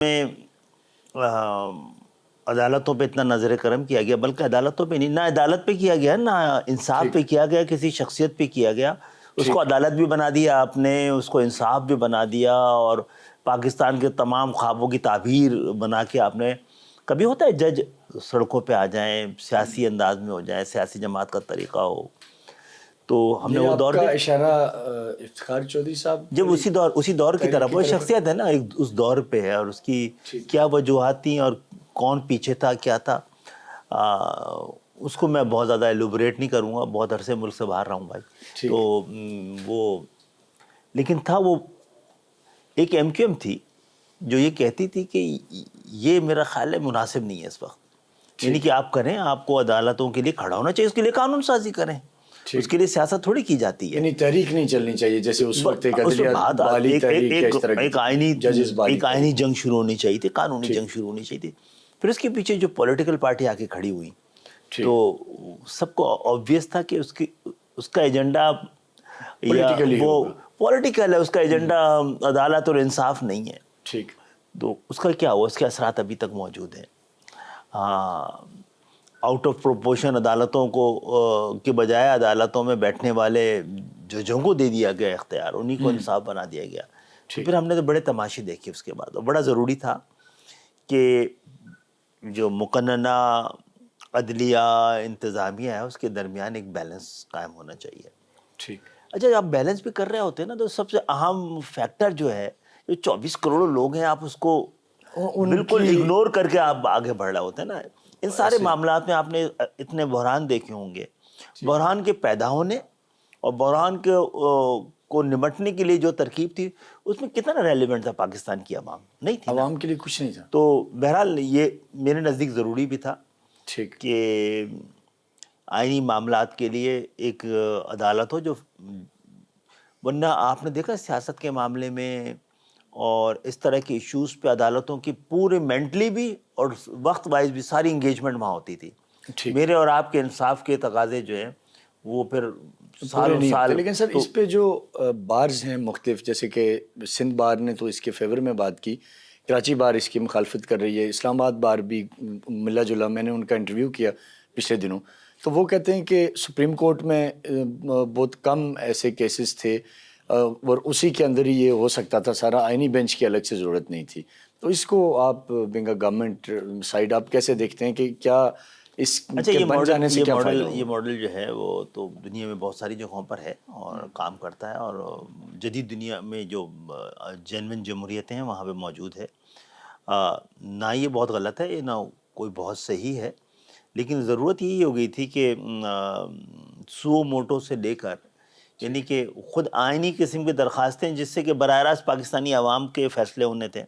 میں عدالتوں پہ اتنا نظر کرم کیا گیا، بلکہ عدالتوں پہ نہیں، نہ عدالت پہ کیا گیا، نہ انصاف پہ کیا گیا، کسی شخصیت پہ کیا گیا. اس کو عدالت بھی بنا دیا آپ نے، اس کو انصاف بھی بنا دیا، اور پاکستان کے تمام خوابوں کی تعبیر بنا کے آپ نے. کبھی ہوتا ہے جج سڑکوں پہ آ جائیں، سیاسی انداز میں ہو جائیں، سیاسی جماعت کا طریقہ ہو. تو ہم نے وہ دور کا اشارہ افتخار چودھری صاحب جب اسی دور کی طرف، وہ شخصیت ہے نا ایک اس دور پہ ہے، اور اس کی کیا وجوہات تھیں اور کون پیچھے تھا کیا تھا، اس کو میں بہت زیادہ ایلوبریٹ نہیں کروں گا، بہت عرصے ملک سے باہر رہا ہوں بھائی. تو وہ لیکن تھا وہ ایک ایم کیو ایم تھی جو یہ کہتی تھی کہ یہ میرا خیال ہے مناسب نہیں ہے اس وقت، یعنی کہ آپ کریں، آپ کو عدالتوں کے لیے کھڑا ہونا چاہیے، اس کے لیے قانون سازی کریں، اس کے لیے سیاست تھوڑی کی جاتی ہے. یعنی تحریک نہیں چلنی چاہیے جیسے اس وقت ایک آئینی جنگ شروع ہونی چاہیے تھی، قانونی جنگ شروع ہونی چاہیے تھی. پھر اس کے پیچھے جو پولیٹیکل پارٹی آ کے کھڑی ہوئی تو سب کو آبویس تھا کہ اس کا ایجنڈا یا وہ پولیٹیکل ہے، اس کا ایجنڈا عدالت اور انصاف نہیں ہے. ٹھیک. تو اس کا کیا ہوا، اس کے اثرات ابھی تک موجود ہیں. آؤٹ آف پروپورشن عدالتوں کو کے بجائے عدالتوں میں بیٹھنے والے ججوں کو دے دیا گیا اختیار، انہی کو انصاف بنا دیا گیا. پھر ہم نے تو بڑے تماشے دیکھے اس کے بعد، اور بڑا ضروری تھا کہ جو مقننہ عدلیہ انتظامیہ ہے اس کے درمیان ایک بیلنس قائم ہونا چاہیے. ٹھیک. اچھا، آپ بیلنس بھی کر رہے ہوتے ہیں نا، تو سب سے اہم فیکٹر جو ہے، جو 24 کروڑ لوگ ہیں، آپ اس کو بالکل اگنور کر کے آپ آگے بڑھ رہے ہوتے ہیں نا. ان سارے معاملات میں آپ نے اتنے بحران دیکھے ہوں گے. بحران کے پیدا ہونے اور بحران کو نمٹنے کے لیے جو ترکیب تھی، اس میں کتنا ریلیونٹ تھا پاکستان کی عوام؟ نہیں تھی، عوام کے لیے کچھ نہیں تھا. تو بہرحال یہ میرے نزدیک ضروری بھی تھا کہ آئینی معاملات کے لیے ایک عدالت ہو جو، ورنہ آپ نے دیکھا سیاست کے معاملے میں اور اس طرح کے ایشوز پہ عدالتوں کی پورے مینٹلی بھی اور وقت وائز بھی ساری انگیجمنٹ وہاں ہوتی تھی. میرے اور آپ کے انصاف کے تقاضے جو ہیں وہ پھر سالوں سال. لیکن سر اس پہ جو بارز ہیں مختلف، جیسے کہ سندھ بار نے تو اس کے فیور میں بات کی، کراچی بار اس کی مخالفت کر رہی ہے، اسلام آباد بار بھی ملا جلا. میں نے ان کا انٹرویو کیا پچھلے دنوں، تو وہ کہتے ہیں کہ سپریم کورٹ میں بہت کم ایسے کیسز تھے اور اسی کے اندر ہی یہ ہو سکتا تھا سارا، آئینی بینچ کی الگ سے ضرورت نہیں تھی. تو اس کو آپ بینگ گورنمنٹ سائڈ آپ کیسے دیکھتے ہیں کہ کیا اس کے بن جانے سے کیا فائدہ ہوگا؟ یہ ماڈل جو ہے وہ تو دنیا میں بہت ساری جگہوں پر ہے اور کام کرتا ہے، اور جدید دنیا میں جو جینوئن جمہوریتیں ہیں وہاں پہ موجود ہے. نہ یہ بہت غلط ہے، نہ کوئی بہت صحیح ہے، لیکن ضرورت یہی ہو گئی تھی کہ سو موٹو سے لے کر، یعنی کہ خود آئینی قسم کی درخواستیں جس سے کہ براہ راست پاکستانی عوام کے فیصلے ہونے تھے،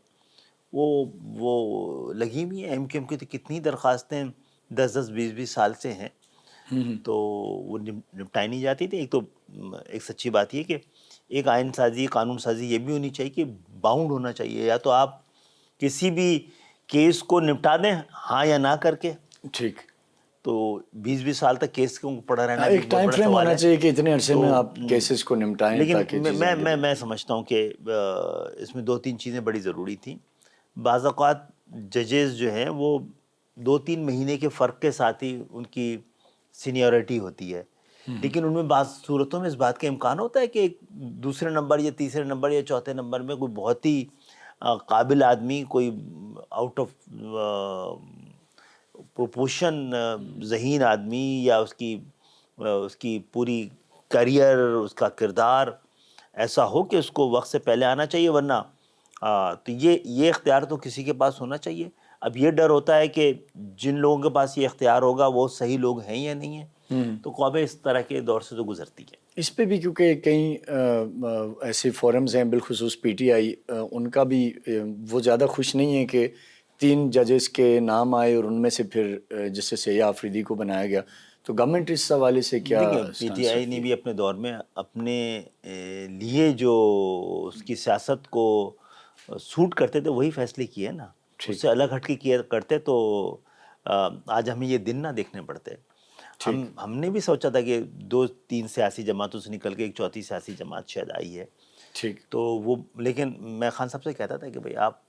وہ لگی ہوئی ہیں. ایم کیو ایم کی تو کتنی درخواستیں 10-10 20-20 سال سے ہیں، تو وہ نپٹائی نہیں جاتی تھی. ایک تو ایک سچی بات یہ کہ ایک آئین سازی، قانون سازی یہ بھی ہونی چاہیے کہ باؤنڈ ہونا چاہیے، یا تو آپ کسی بھی کیس کو نپٹا دیں ہاں یا نہ کر کے. ٹھیک. تو 20-20 سال تک کیس کو پڑا رہنا ایک ٹائم فریم ہونا چاہیے کہ اتنے عرصے میں آپ کیسز کو نمٹائیں. لیکن میں سمجھتا ہوں کہ اس میں 2-3 چیزیں بڑی ضروری تھیں. بعض اوقات ججز جو ہیں وہ 2-3 مہینے کے فرق کے ساتھ ہی ان کی سینیورٹی ہوتی ہے، لیکن ان میں بعض صورتوں میں اس بات کا امکان ہوتا ہے کہ دوسرے نمبر یا تیسرے نمبر یا چوتھے نمبر میں کوئی بہت ہی قابل آدمی، کوئی آؤٹ آف پروپورشن ذہین آدمی، یا اس کی پوری کیریئر، اس کا کردار ایسا ہو کہ اس کو وقت سے پہلے آنا چاہیے. ورنہ تو یہ اختیار تو کسی کے پاس ہونا چاہیے. اب یہ ڈر ہوتا ہے کہ جن لوگوں کے پاس یہ اختیار ہوگا وہ صحیح لوگ ہیں یا نہیں ہیں. تو قومیں اس طرح کے دور سے تو گزرتی ہیں. اس پہ بھی کیونکہ کئی ایسے فورمز ہیں، بالخصوص پی ٹی آئی، ان کا بھی وہ زیادہ خوش نہیں ہے کہ 3 ججز کے نام آئے اور ان میں سے پھر جسٹس سیاح آفریدی کو بنایا گیا. تو گورنمنٹ اس حوالے سے کیا؟ پی ٹی آئی نے بھی اپنے دور میں اپنے لیے جو اس کی سیاست کو سوٹ کرتے تھے وہی فیصلے کیے نا. اس سے الگ ہٹ کے کیا کرتے تو آج ہمیں یہ دن نہ دیکھنے پڑتے. ہم نے بھی سوچا تھا کہ 2-3 سیاسی جماعتوں سے نکل کے ایک چوتھی سیاسی جماعت شاید آئی ہے. ٹھیک. تو وہ، لیکن میں خان صاحب سے کہتا تھا کہ بھئی آپ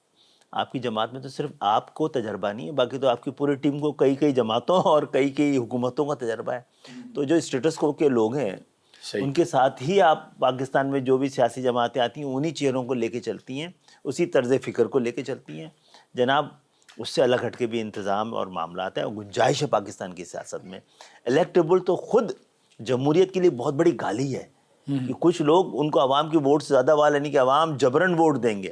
آپ کی جماعت میں تو صرف آپ کو تجربہ نہیں ہے، باقی تو آپ کی پوری ٹیم کو کئی جماعتوں اور کئی حکومتوں کا تجربہ ہے. تو جو اسٹیٹس کو کے لوگ ہیں صحیح. ان کے ساتھ ہی آپ پاکستان میں جو بھی سیاسی جماعتیں آتی ہیں انہی چہروں کو لے کے چلتی ہیں، اسی طرز فکر کو لے کے چلتی ہیں. جناب اس سے الگ ہٹ کے بھی انتظام اور معاملات ہیں اور گنجائش ہے پاکستان کی سیاست میں. الیکٹیبل تو خود جمہوریت کے لیے بہت بڑی گالی ہے کہ کچھ لوگ ان کو عوام کی ووٹ سے زیادہ والا نہیں کہ عوام جبرن ووٹ دیں گے،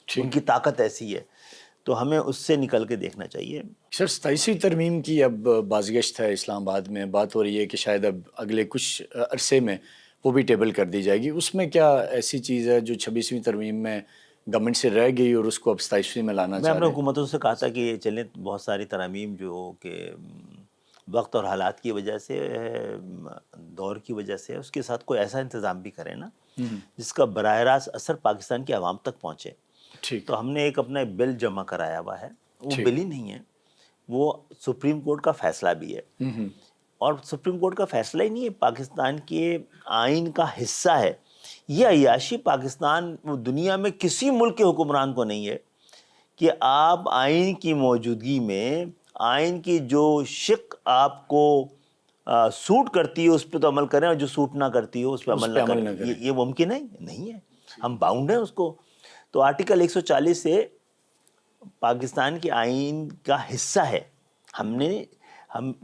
ان کی طاقت ایسی ہے. تو ہمیں اس سے نکل کے دیکھنا چاہیے. سر 27ویں ترمیم کی اب بازگشت ہے اسلام آباد میں، بات ہو رہی ہے کہ شاید اب اگلے کچھ عرصے میں وہ بھی ٹیبل کر دی جائے گی. اس میں کیا ایسی چیز ہے جو 26ویں ترمیم میں گورنمنٹ سے رہ گئی اور اس کو اب 27ویں میں لانا میں چاہ اپنے رہے ہیں؟ حکومتوں سے کہا تھا کہ یہ چلیں بہت ساری ترامیم جو کہ وقت اور حالات کی وجہ سے، دور کی وجہ سے، اس کے ساتھ کوئی ایسا انتظام بھی کریں نا جس کا براہ راست اثر پاکستان کی عوام تک پہنچے. ٹھیک. تو ہم نے ایک اپنا بل جمع کرایا ہوا ہے. وہ بل ہی نہیں ہے، وہ سپریم کورٹ کا فیصلہ بھی ہے. اور سپریم کورٹ کا فیصلہ ہی نہیں ہے، پاکستان کے آئین کا حصہ ہے. یہ عیاشی پاکستان دنیا میں کسی ملک کے حکمران کو نہیں ہے کہ آپ آئین کی موجودگی میں آئین کی جو شق آپ کو سوٹ کرتی ہے اس پہ تو عمل کریں، اور جو سوٹ نہ کرتی ہو اس پہ عمل نہ کریں. یہ ممکن ہے؟ نہیں ہے. ہم باؤنڈ ہیں اس کو. تو آرٹیکل 140 سے پاکستان کے آئین کا حصہ ہے. ہم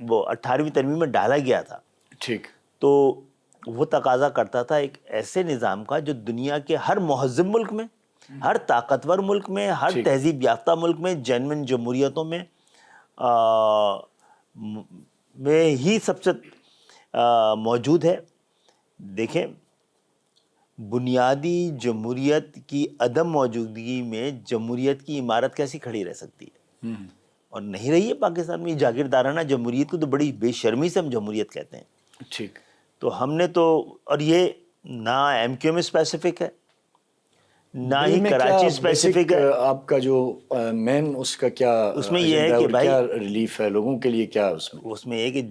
وہ 18ویں ترمیم میں ڈالا گیا تھا. ٹھیک. تو وہ تقاضا کرتا تھا ایک ایسے نظام کا جو دنیا کے ہر مہذب ملک میں، ہر طاقتور ملک میں، ہر تہذیب یافتہ ملک میں، جینوئن جمہوریتوں میں ہی سب سے موجود ہے. دیکھیں بنیادی جمہوریت کی عدم موجودگی میں جمہوریت کی عمارت کیسی کھڑی رہ سکتی ہے؟ اور نہیں رہی ہے پاکستان میں. جاگیردارانہ جمہوریت کو تو بڑی بے شرمی سے ہم جمہوریت کہتے ہیں. ٹھیک. تو ہم نے تو، اور یہ نہ ایم کیو میں اسپیسیفک ہے نہ ہی کراچی اسپیسیفک ہے. آپ کا جو مین اس کا کیا اس میں یہ ہے کہ بھائی کیا ریلیف ہے لوگوں کے لیے، کیا اس میں یہ کہ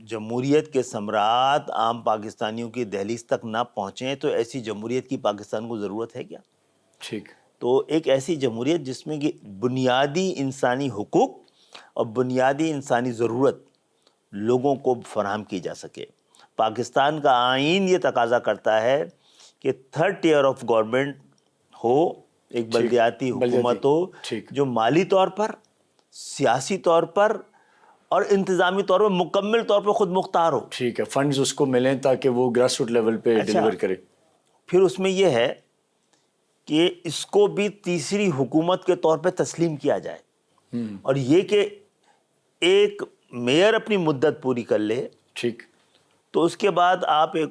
جمہوریت کے ثمرات عام پاکستانیوں کی دہلیز تک نہ پہنچیں، تو ایسی جمہوریت کی پاکستان کو ضرورت ہے کیا؟ ٹھیک. تو ایک ایسی جمہوریت جس میں کہ بنیادی انسانی حقوق اور بنیادی انسانی ضرورت لوگوں کو فراہم کی جا سکے. پاکستان کا آئین یہ تقاضا کرتا ہے کہ تھرڈ ٹیئر آف گورنمنٹ ہو، ایک بلدیاتی حکومت ہو جو مالی طور پر، سیاسی طور پر اور انتظامی طور پر مکمل طور پر خود مختار ہو. ٹھیک ہے. فنڈز اس کو ملیں تاکہ وہ گراس روٹ لیول پہ ڈیلیور کرے. پھر اس میں یہ ہے کہ اس کو بھی تیسری حکومت کے طور پہ تسلیم کیا جائے. اور یہ کہ ایک میئر اپنی مدت پوری کر لے، ٹھیک، تو اس کے بعد آپ ایک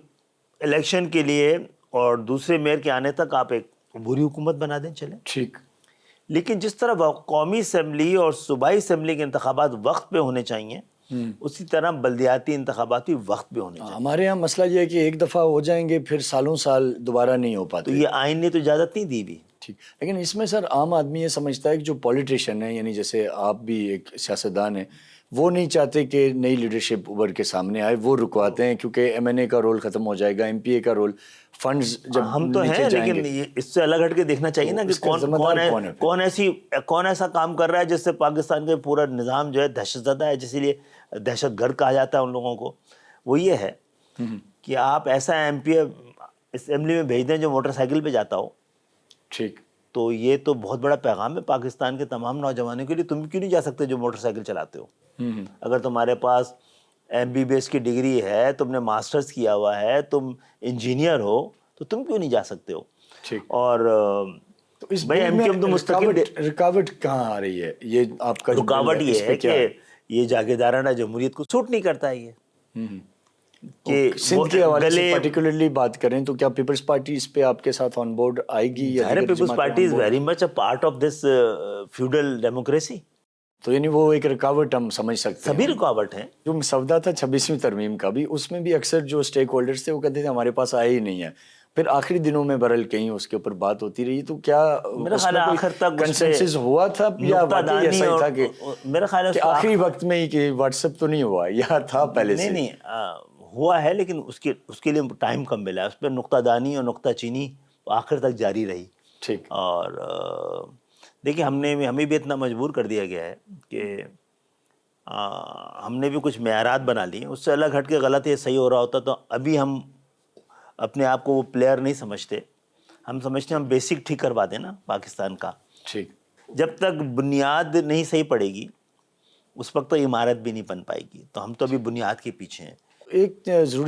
الیکشن کے لیے اور دوسرے میئر کے آنے تک آپ ایک عبوری حکومت بنا دیں. چلیں. ٹھیک. لیکن جس طرح قومی اسمبلی اور صوبائی اسمبلی کے انتخابات وقت پہ ہونے چاہیے، اسی طرح بلدیاتی انتخابات بھی وقت پہ ہونے چاہیے. ہمارے یہاں مسئلہ یہ ہے کہ ایک دفعہ ہو جائیں گے پھر سالوں سال دوبارہ نہیں ہو پاتے. تو یہ آئین نے تو اجازت نہیں دی بھی. ٹھیک. لیکن اس میں سر عام آدمی یہ سمجھتا ہے کہ جو پولیٹیشین ہے، یعنی جیسے آپ بھی ایک سیاستدان ہیں، وہ نہیں چاہتے کہ نئی لیڈرشپ ابھر کے سامنے آئے. وہ رکواتے ہیں کیونکہ ایم این اے کا رول ختم ہو جائے گا، ایم پی اے کا رول، فنڈز جب ہم تو ہیں، لیکن اس سے الگ ہٹ کے دیکھنا چاہیے نا کہ کون ایسا کام کر رہا ہے جس سے پاکستان کا پورا نظام جو ہے دہشت زدہ ہے، جس لیے دہشت گرد کہا جاتا ہے ان لوگوں کو. وہ یہ ہے کہ آپ ایسا ایم پی اسمبلی میں بھیج دیں جو موٹر سائیکل پہ جاتا ہو. ٹھیک. تو یہ تو بہت بڑا پیغام ہے پاکستان کے تمام نوجوانوں کے لیے. تم کیوں نہیں جا سکتے جو موٹر سائیکل چلاتے ہو؟ اگر تمہارے پاس ایم بی بی ایس کی ڈگری ہے، تم نے ماسٹرز کیا ہوا ہے، تم انجینئر ہو، تو تم کیوں نہیں جا سکتے ہو؟ اور بھائی ایم کیو ایم تو مستقل رکاوٹ کہاں آ رہی ہے؟ یہ آپ کا رکاوٹ یہ ہے کہ یہ جاگیردارانہ جمہوریت کو سوٹ نہیں کرتا ہے. یہ کہ سندھ کے حوالے سے پرٹیکولرلی بات کریں تو کیا پیپلز پارٹی اس پہ آپ کے ساتھ آن بورڈ آئے گی؟ People's Party is very much a part of this feudal democracy. تو یعنی وہ ایک رکاوٹ ہم سمجھ سکتے ہیں. سبھی رکاوٹ ہیں. جو مسودہ تھا 26ویں ترمیم کا بھی، اس میں بھی اکثر جو اسٹیک ہولڈرز تھے وہ کہتے تھے ہمارے پاس آئے ہی نہیں ہے. پھر آخری دنوں میں برل کہیں اس کے اوپر بات ہوتی رہی. تو کیا میرا خیال ہے آخر تک کنسنسس ہوا تھا یا واقعی ایسا ہی تھا کہ میرا خیال ہے آخری وقت میں ہی کہ واٹس ایپ تو نہیں ہوا یا تھا پہلے سے؟ نہیں ہوا ہے، لیکن اس کے لیے ٹائم کم ملا. اس پہ نقطہ دانی اور نقطہ چینی آخر تک جاری رہی. ٹھیک. اور دیکھیں ہمیں بھی اتنا مجبور کر دیا گیا ہے کہ ہم نے بھی کچھ معیارات بنا لی ہیں، اس سے الگ ہٹ کے غلط ہے صحیح ہو رہا ہوتا تو ابھی ہم اپنے آپ کو وہ پلیئر نہیں سمجھتے، ہم سمجھتے ہیں ہم بیسک ٹھیک کروا دیں نا پاکستان کا. ٹھیک. جب تک بنیاد نہیں صحیح پڑے گی اس وقت تو عمارت بھی نہیں بن پائے گی، تو ہم تو ابھی بنیاد کے پیچھے ہیں. ایک ضروری